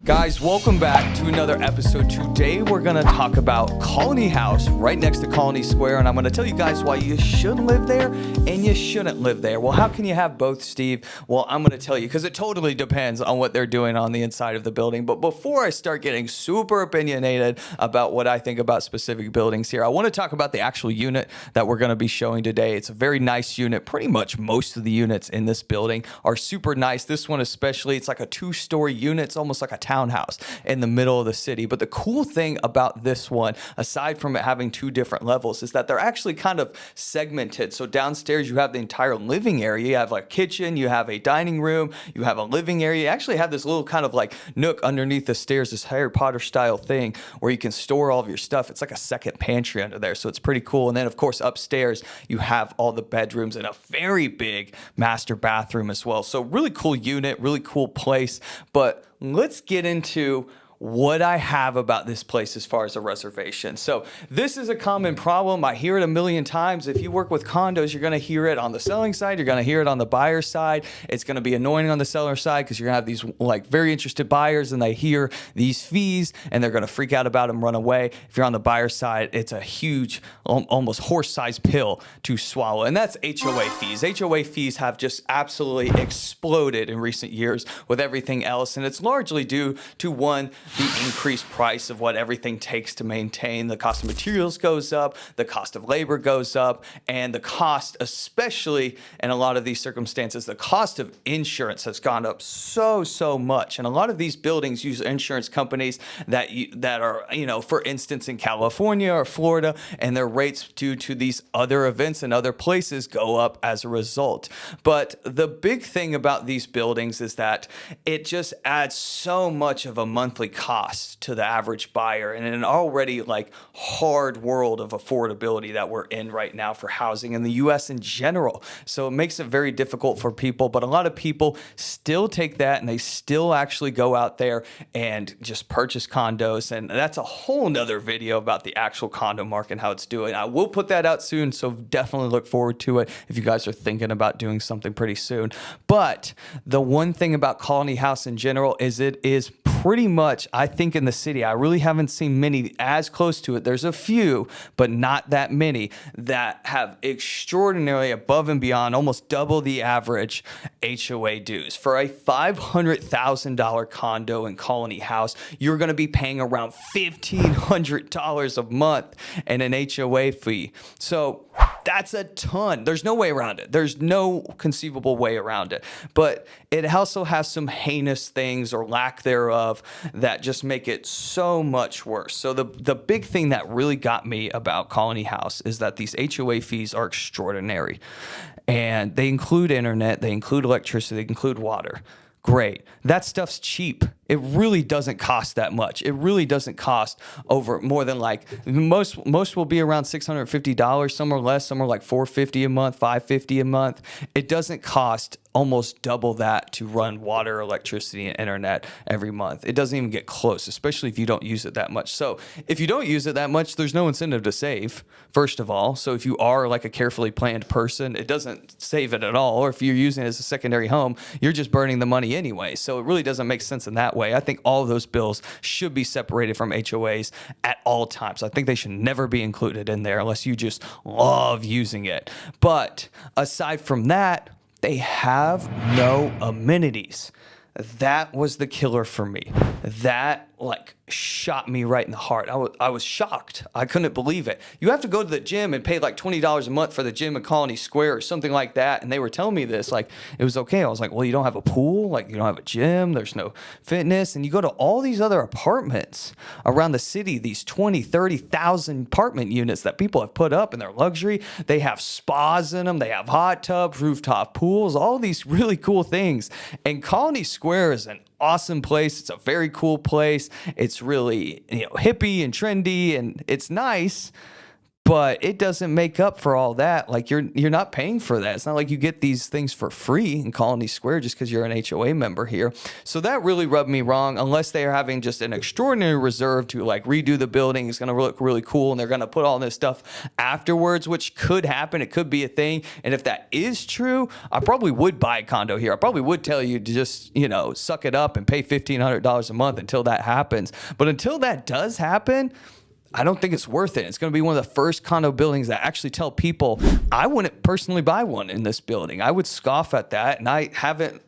Guys, welcome back to another episode. Today we're going to talk about Colony House right next to Colony Square, and I'm going to tell you guys why you should live there and you shouldn't live there. Well, how can you have both, Steve? Well, I'm going to tell you because it totally depends on what they're doing on the inside of the building. But before I start getting super opinionated about what I think about specific buildings here, I want to talk about the actual unit that we're going to be showing today. It's a very nice unit. Pretty much most of the units in this building are super nice. This one especially, it's like a 2-story unit. It's almost like a townhouse in the middle of the city. But the cool thing about this one, aside from it having 2 different levels, is that they're actually kind of segmented. So downstairs you have the entire living area. You have like a kitchen, you have a dining room, you have a living area. You actually have this little kind of like nook underneath the stairs, this Harry Potter style thing where you can store all of your stuff. It's like a second pantry under there. So it's pretty cool. And then of course upstairs you have all the bedrooms and a very big master bathroom as well. So really cool unit, really cool place. But let's get into what I have about this place as far as a reservation. So this is a common problem. I hear it a million times. If you work with condos, you're going to hear it on the selling side. You're going to hear it on the buyer side. It's going to be annoying on the seller side because you're going to have these like very interested buyers and they hear these fees and they're going to freak out about them, run away. If you're on the buyer side, it's a huge, almost horse-sized pill to swallow. And that's HOA fees. HOA fees have just absolutely exploded in recent years with everything else. And it's largely due to one, the increased price of what everything takes to maintain. The cost of materials goes up, the cost of labor goes up, and the cost, especially in a lot of these circumstances, the cost of insurance has gone up so much. And a lot of these buildings use insurance companies that are, for instance, in California or Florida, and their rates due to these other events and other places go up as a result. But the big thing about these buildings is that it just adds so much of a monthly cost to the average buyer in an already like hard world of affordability that we're in right now for housing in the US in general. So it makes it very difficult for people, but a lot of people still take that and they still actually go out there and just purchase condos. And that's a whole nother video about the actual condo market and how it's doing. I will put that out soon, so definitely look forward to it if you guys are thinking about doing something pretty soon. But the one thing about Colony House in general is it is pretty much, I think in the city, I really haven't seen many as close to it. There's a few, but not that many that have extraordinarily above and beyond, almost double the average HOA dues. For a $500,000 condo in Colony House, you're going to be paying around $1,500 a month in an HOA fee. So that's a ton. There's no way around it. There's no conceivable way around it. But it also has some heinous things or lack thereof that just make it so much worse. So the big thing that really got me about Colony House is that these HOA fees are extraordinary. And they include internet, they include electricity, they include water. Great. That stuff's cheap. It really doesn't cost that much. It really doesn't cost over more than like most will be around $650. Some are less. Some are like $450 a month, $550 a month. It doesn't cost almost double that to run water, electricity, and internet every month. It doesn't even get close, especially if you don't use it that much. So if you don't use it that much, there's no incentive to save, first of all. So if you are like a carefully planned person, it doesn't save it at all. Or if you're using it as a secondary home, you're just burning the money anyway. So it really doesn't make sense in that way. I think all of those bills should be separated from HOAs at all times. I think they should never be included in there unless you just love using it. But aside from that, they have no amenities. That was the killer for me. That like shot me right in the heart. I was shocked. I couldn't believe it. You have to go to the gym and pay like $20 a month for the gym at Colony Square or something like that. And they were telling me this, like it was okay. I was like, well, you don't have a pool, like you don't have a gym, there's no fitness. And you go to all these other apartments around the city, these 20, 30,000 apartment units that people have put up in their luxury. They have spas in them. They have hot tubs, rooftop pools, all these really cool things. And Colony Square is an awesome place. It's a very cool place. It's really, hippie and trendy and it's nice, but it doesn't make up for all that. Like you're not paying for that. It's not like you get these things for free in Colony Square just because you're an HOA member here. So that really rubbed me wrong, unless they are having just an extraordinary reserve to like redo the building. It's going to look really cool, and they're going to put all this stuff afterwards, which could happen. It could be a thing. And if that is true, I probably would buy a condo here. I probably would tell you to just, suck it up and pay $1,500 a month until that happens. But until that does happen, I don't think it's worth it. It's going to be one of the first condo buildings that actually tell people I wouldn't personally buy one in this building. I would scoff at that, and I haven't,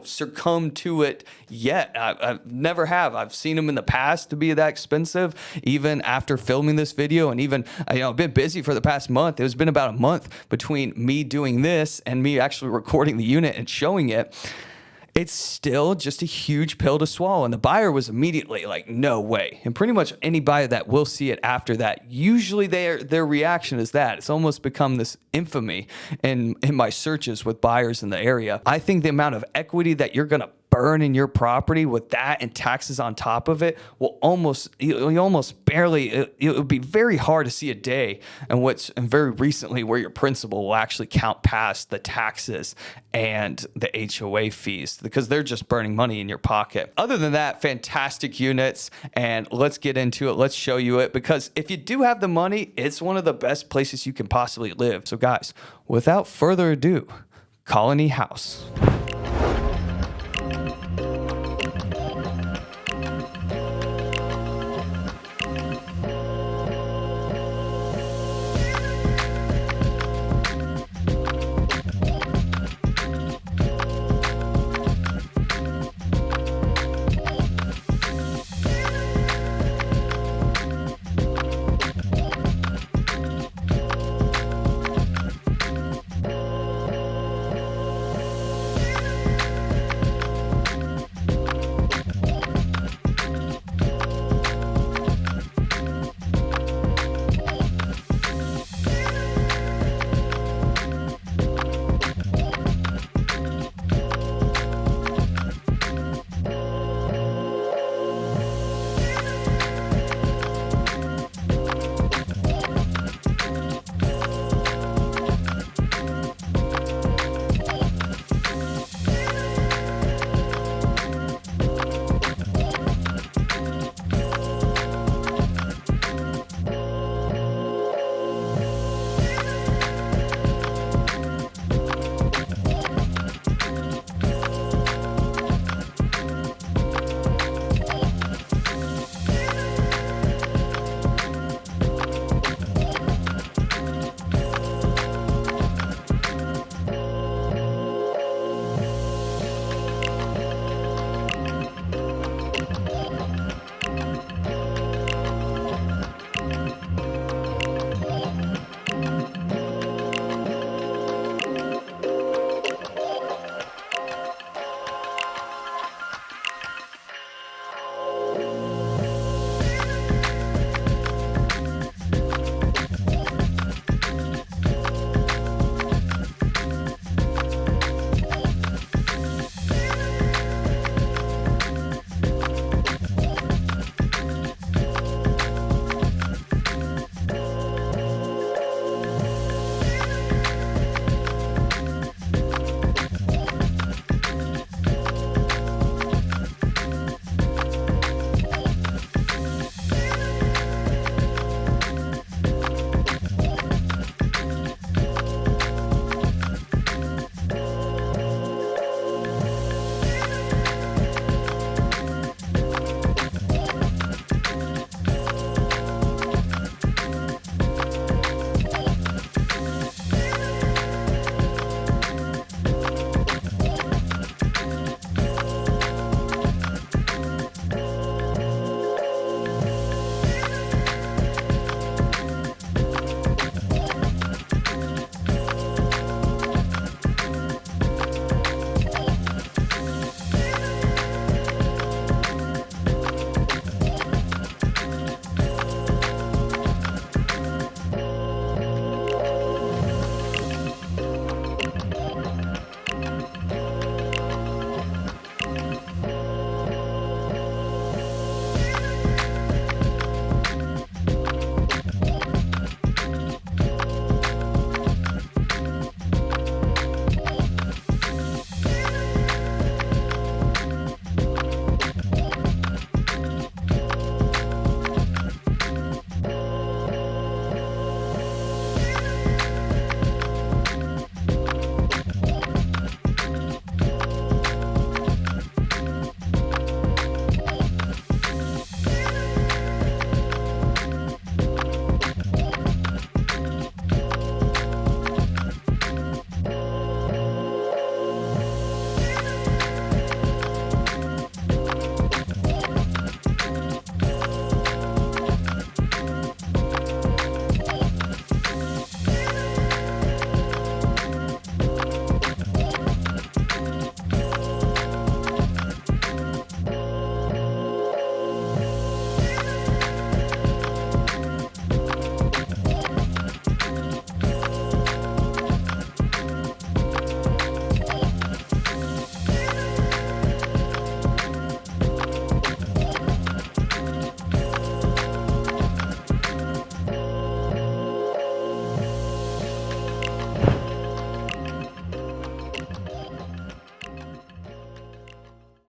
succumbed to it yet. I never have. I've seen them in the past to be that expensive, even after filming this video, and even, I've been busy for the past month. It's been about a month between me doing this and me actually recording the unit and showing it. It's still just a huge pill to swallow. And the buyer was immediately like, no way. And pretty much any buyer that will see it after that, usually their reaction is that. It's almost become this infamy in my searches with buyers in the area. I think the amount of equity that you're going to burn in your property with that and taxes on top of it will almost barely, it would be very hard to see a day and very recently where your principal will actually count past the taxes and the HOA fees, because they're just burning money in your pocket. Other than that, fantastic units, and let's get into it. Let's show you it, because if you do have the money, it's one of the best places you can possibly live. So guys, without further ado, Colony House.